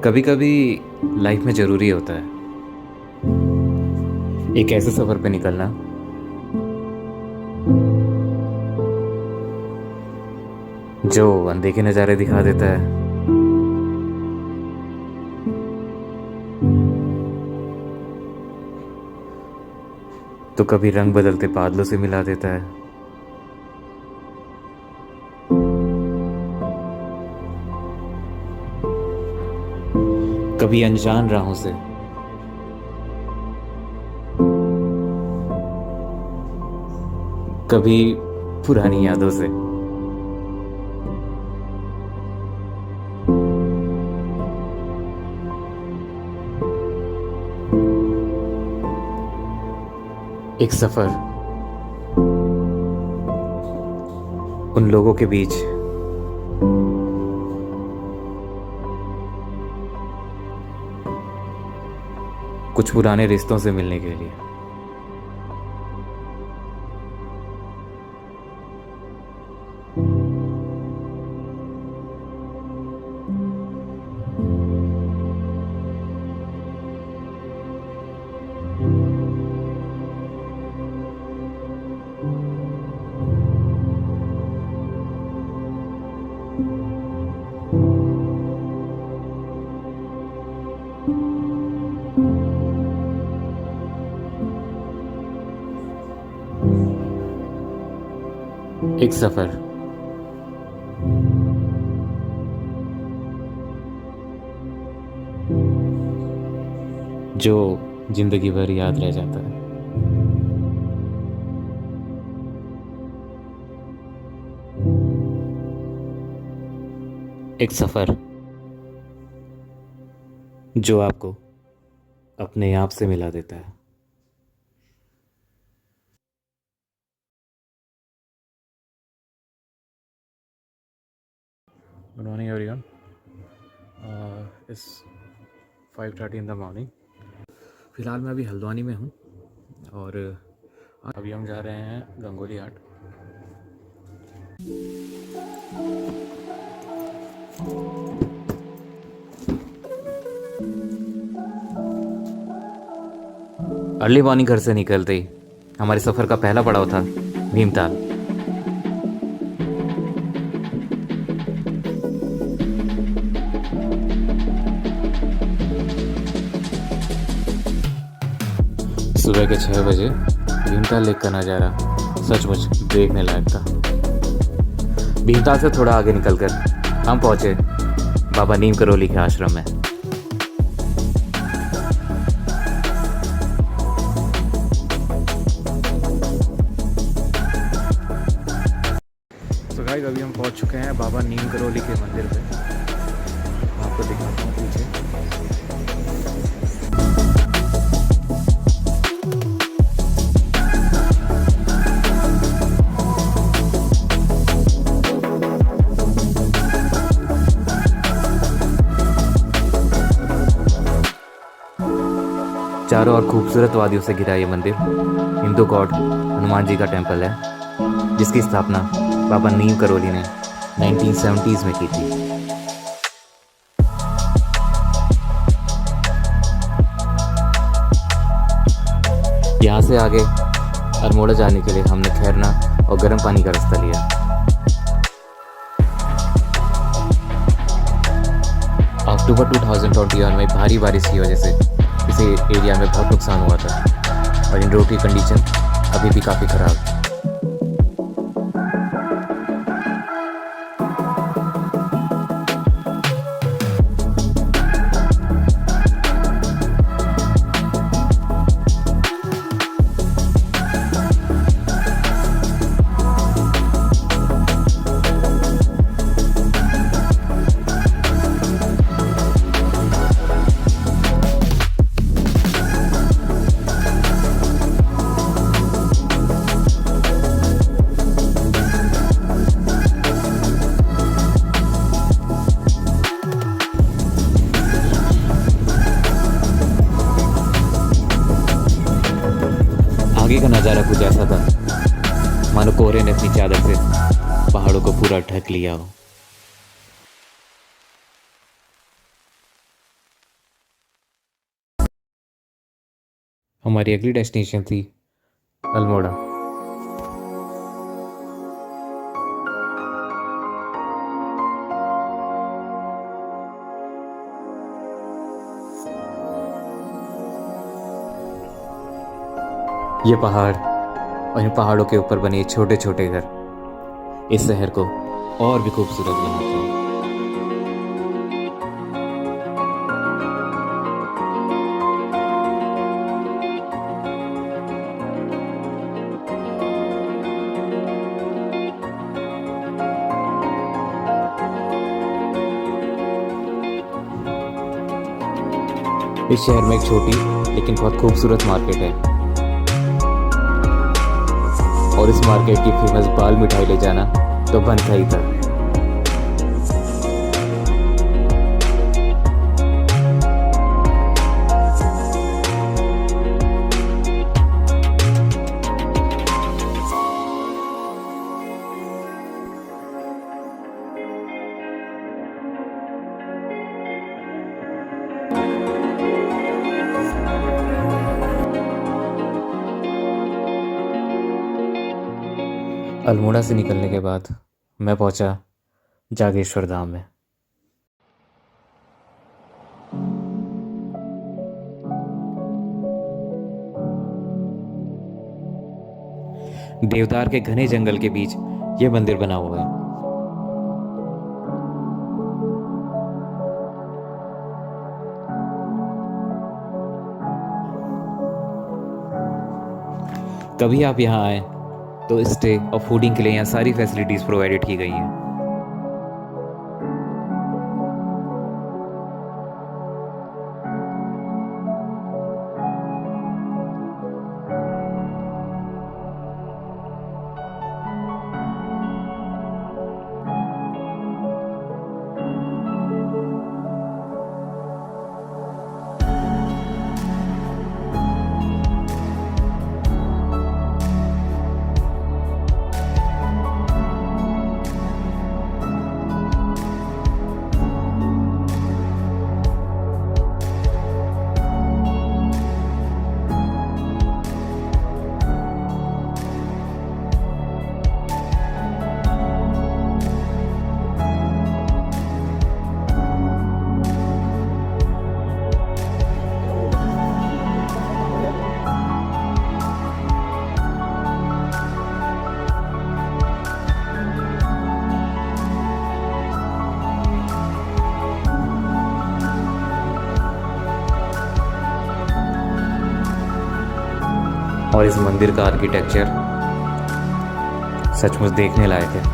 कभी कभी लाइफ में ज़रूरी होता है एक ऐसे सफ़र पे निकलना जो अनदेखे नज़ारे दिखा देता है। तो कभी रंग बदलते बादलों से मिला देता है। कभी अनजान राहों से, कभी पुरानी यादों से। एक सफर उन लोगों के बीच कुछ पुराने रिश्तों से मिलने के लिए। एक सफर जो जिंदगी भर याद रह जाता है। एक सफर जो आपको अपने आप से मिला देता है। Good morning everyone. इस 5:30 इन द मॉर्निंग। फ़िलहाल मैं अभी हल्द्वानी में हूँ और अभी हम जा रहे हैं गंगोली घाट। अर्ली मॉर्निंग घर से निकलते ही हमारे सफ़र का पहला पड़ाव था भीमताल। सुबह के 6 बजे भीमताल लेक का नज़ारा सचमुच देखने लायक था। भीमताल से थोड़ा आगे निकलकर हम पहुंचे बाबा नीम करोली के आश्रम में। तो गाइस अभी हम पहुंच चुके हैं बाबा नीम करोली के मंदिर पे। आपको दिखाता हूँ पीछे। चारों ओर खूबसूरत वादियों से घिरा ये मंदिर हिंदू गॉड हनुमान जी का टेंपल है, जिसकी स्थापना बाबा नीम करोली ने 1970s में की थी। यहाँ से आगे अल्मोड़ा जाने के लिए हमने खैरना और गर्म पानी का रास्ता लिया। अक्टूबर 2021 में भारी बारिश की वजह से इस एरिया में बहुत नुकसान हुआ था और इन रोड की कंडीशन अभी भी काफ़ी ख़राब है। आगे का नज़ारा कुछ ऐसा था मानो कोहरे ने अपनी चादर से पहाड़ों को पूरा ढक लिया हो। हमारी अगली डेस्टिनेशन थी अल्मोड़ा। ये पहाड़ और इन पहाड़ों के ऊपर बने छोटे छोटे घर इस शहर को और भी खूबसूरत बनाते हैं। इस शहर में एक छोटी लेकिन बहुत खूबसूरत मार्केट है और इस मार्केट की फेमस बाल मिठाई ले जाना तो बनता ही था। अल्मोड़ा से निकलने के बाद मैं पहुंचा जागेश्वर धाम में। देवदार के घने जंगल के बीच यह मंदिर बना हुआ है। कभी आप यहाँ आए तो स्टे और फूडिंग के लिए यहाँ सारी फैसिलिटीज़ प्रोवाइडेड की गई हैं। और इस मंदिर का आर्किटेक्चर सचमुच देखने लायक है।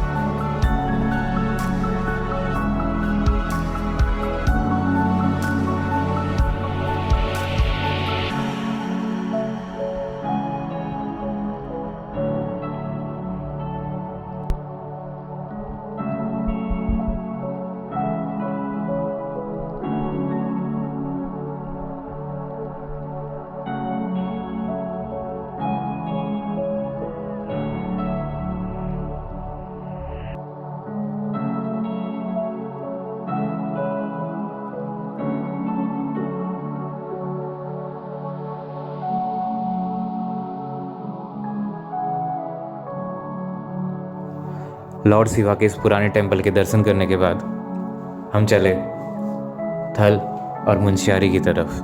लॉर्ड शिवा के इस पुराने टेंपल के दर्शन करने के बाद हम चले थल और मुंशियारी की तरफ।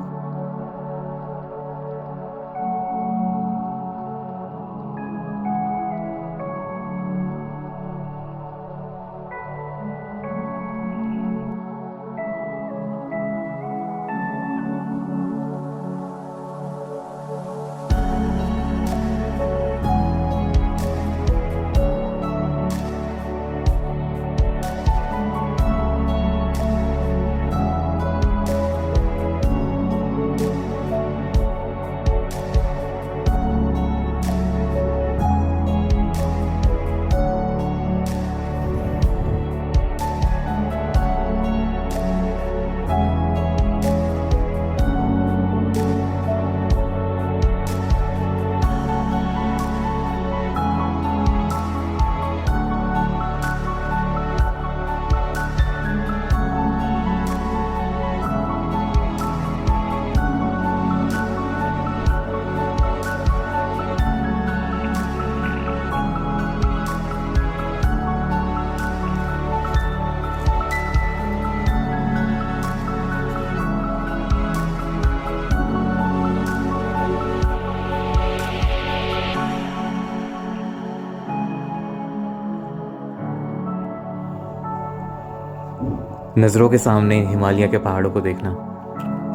नज़रों के सामने हिमालय के पहाड़ों को देखना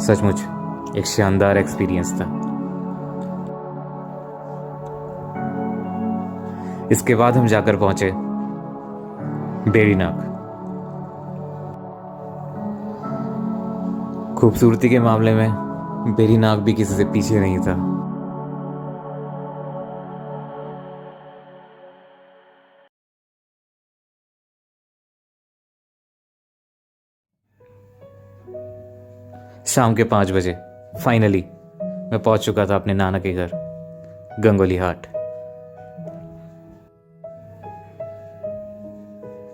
सचमुच एक शानदार एक्सपीरियंस था। इसके बाद हम जाकर पहुंचे बेरीनाग। खूबसूरती के मामले में बेरीनाग भी किसी से पीछे नहीं था। शाम के 5 बजे फाइनली मैं पहुंच चुका था अपने नाना के घर गंगोली हाट।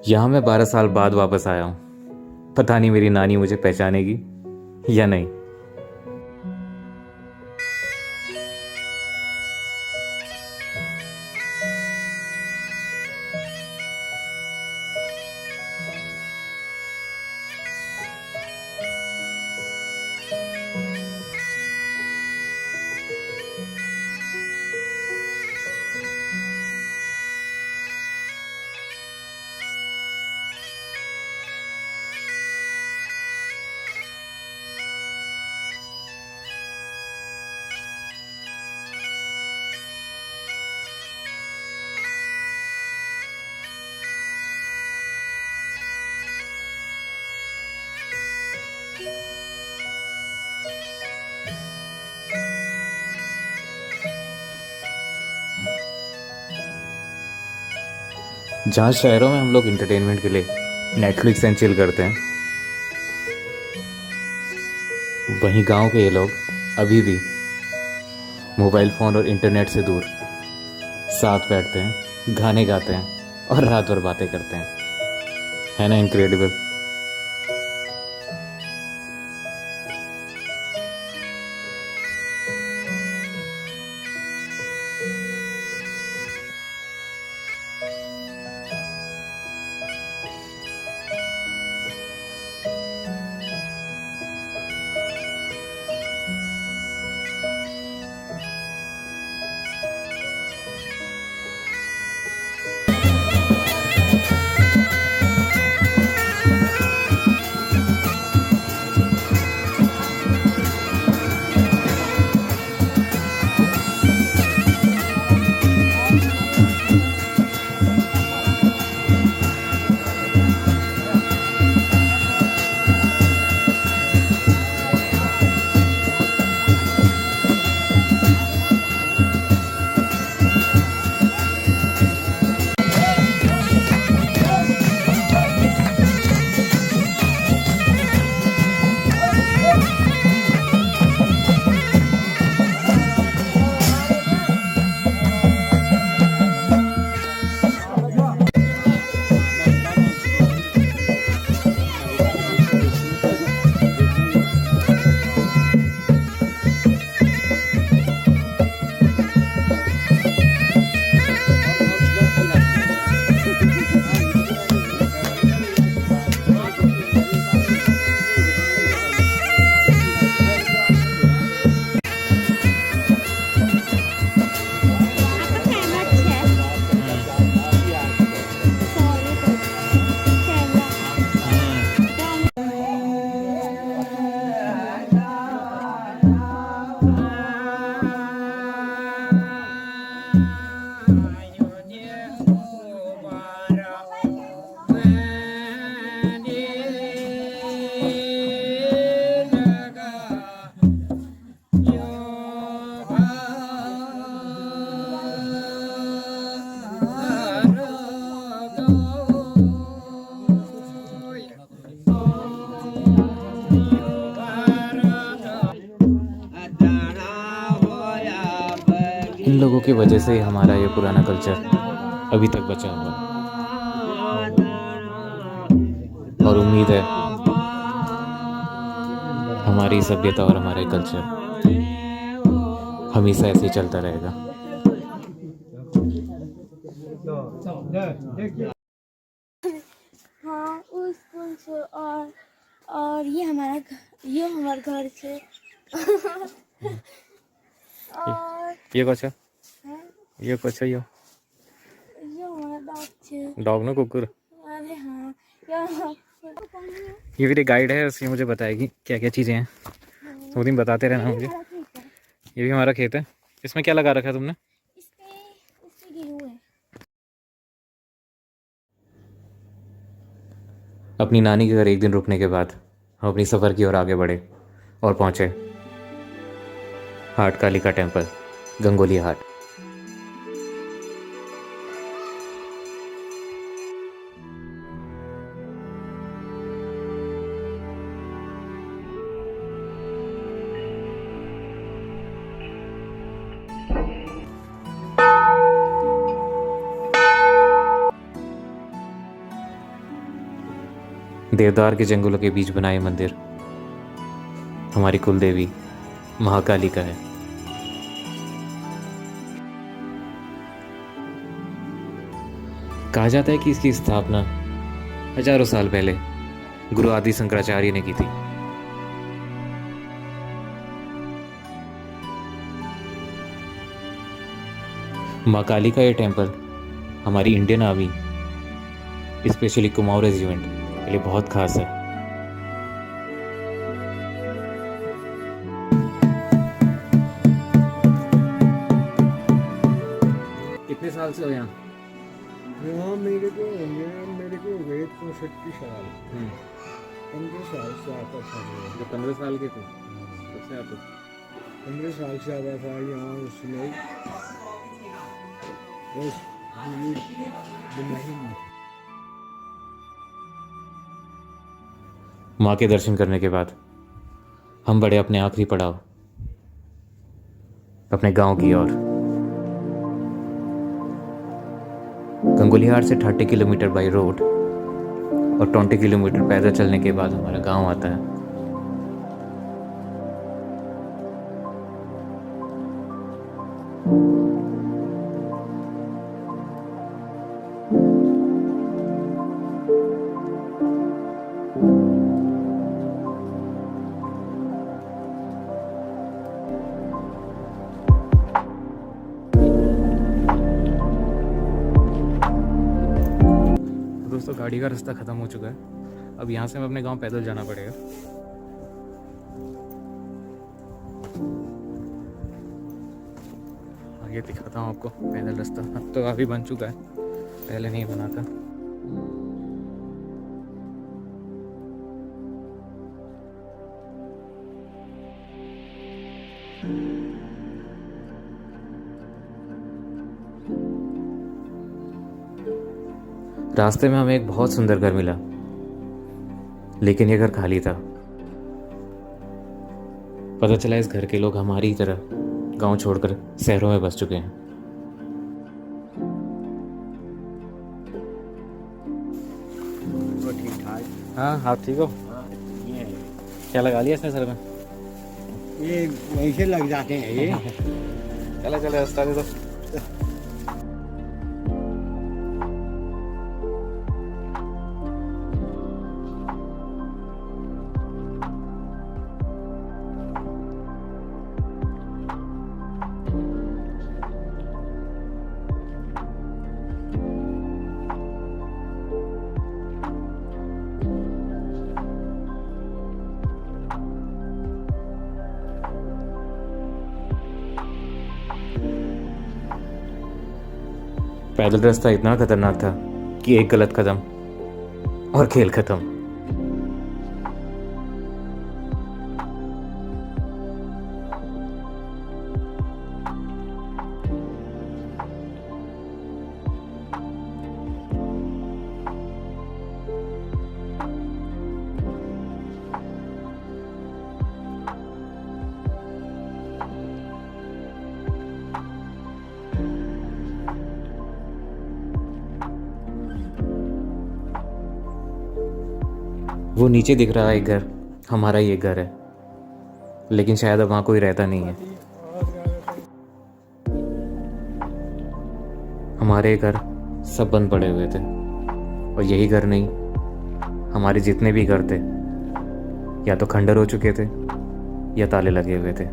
यहां मैं 12 साल बाद वापस आया हूं। पता नहीं मेरी नानी मुझे पहचानेगी या नहीं। जहाँ शहरों में हम लोग इंटरटेनमेंट के लिए नेटफ्लिक्स एंड चिल करते हैं, वहीं गांव के ये लोग अभी भी मोबाइल फ़ोन और इंटरनेट से दूर साथ बैठते हैं, गाने गाते हैं और रात भर बातें करते हैं। है ना इनक्रेडिबल। इन लोगों की वजह से ही हमारा ये पुराना कल्चर अभी तक बचा हुआ है। और उम्मीद है हमारी सभ्यता और हमारा कल्चर हमेशा ऐसे ही चलता रहेगा। हाँ उस स्कूल से और ये हमारा घर से और ये कौन सा हाँ, ये कौन सा ये हमारा डॉग छे। डॉग ना कुकुर अरे हाँ ये मेरी गाइड है, उसकी मुझे बताएगी क्या क्या चीज़ें हैं। तो दिन बताते रहना मुझे। हमारा खेत है। ये भी हमारा खेत है। इसमें क्या लगा रखा है तुमने? इसपे गेहूँ है। अपनी नानी के घर एक दिन रुकने के बाद हम अपनी सफ़र की ओर आगे बढ़े और पहुँचे हाट कालिका टेम्पल, गंगोली हाट। देवदार के जंगलों के बीच बना ये मंदिर हमारी कुलदेवी महाकाली का है। कहा जाता है कि इसकी स्थापना हजारों साल पहले गुरु आदि शंकराचार्य ने की थी। माँ काली का ये टेम्पल हमारी Indian army, specially Kumaon regiment के लिए बहुत खास है। कितने साल से हो यहाँ? यहाँ मेरे को हो गए 65 साल। 15 साल से आता था मैं। जब 15 साल के थे तब से आते? 15 साल से आता था यहाँ। उसमें बस नहीं। माँ के दर्शन करने के बाद हम बढ़े अपने आखिरी पड़ाव, अपने गांव की ओर। गंगोलीहाट से 30 किलोमीटर बाई रोड और 20 किलोमीटर पैदल चलने के बाद हमारा गांव आता है। दोस्तों गाड़ी का रास्ता ख़त्म हो चुका है। अब यहाँ से हमें अपने गांव पैदल जाना पड़ेगा। आगे दिखाता हूँ आपको पैदल रास्ता। अब तो काफ़ी बन चुका है, पहले नहीं बना था। रास्ते में हमें एक बहुत सुंदर घर मिला, लेकिन ये घर खाली था। पता चला इस घर के लोग हमारी ही तरह गांव छोड़कर शहरों में बस चुके हैं। तो ठीक ठाक। हाँ, आप ठीक हो? ये क्या लगा लिया इसने सर में? ये वैसे लग जाते हैं ये। चला चला रास्ता दे दो। पैदल रास्ता इतना खतरनाक था कि एक गलत कदम और खेल खत्म। वो नीचे दिख रहा है एक घर, हमारा ही एक घर है, लेकिन शायद अब वहाँ कोई रहता नहीं है। हमारे घर सब बंद पड़े हुए थे, और यही घर नहीं, हमारे जितने भी घर थे या तो खंडर हो चुके थे या ताले लगे हुए थे।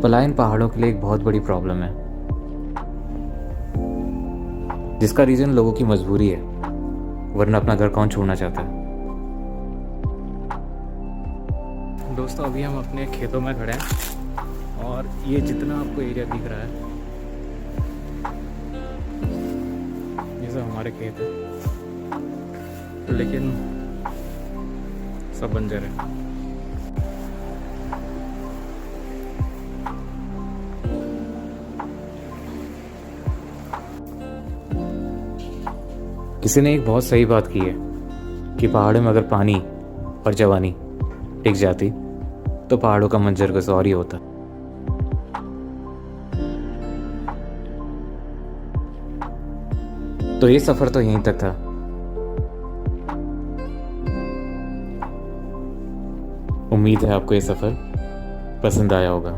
पलायन पहाड़ों के लिए एक बहुत बड़ी प्रॉब्लम है, जिसका रीज़न लोगों की मजबूरी है वरना अपना घर कौन छोड़ना चाहता है। दोस्तों अभी हम अपने खेतों में खड़े हैं और ये जितना आपको एरिया दिख रहा है ये सब हमारे खेत है, लेकिन सब बंजर है। किसी ने एक बहुत सही बात की है कि पहाड़ों में अगर पानी और जवानी टिक जाती तो पहाड़ों का मंजर कुछ और ही होता। तो ये सफ़र तो यहीं तक था। उम्मीद है आपको ये सफ़र पसंद आया होगा।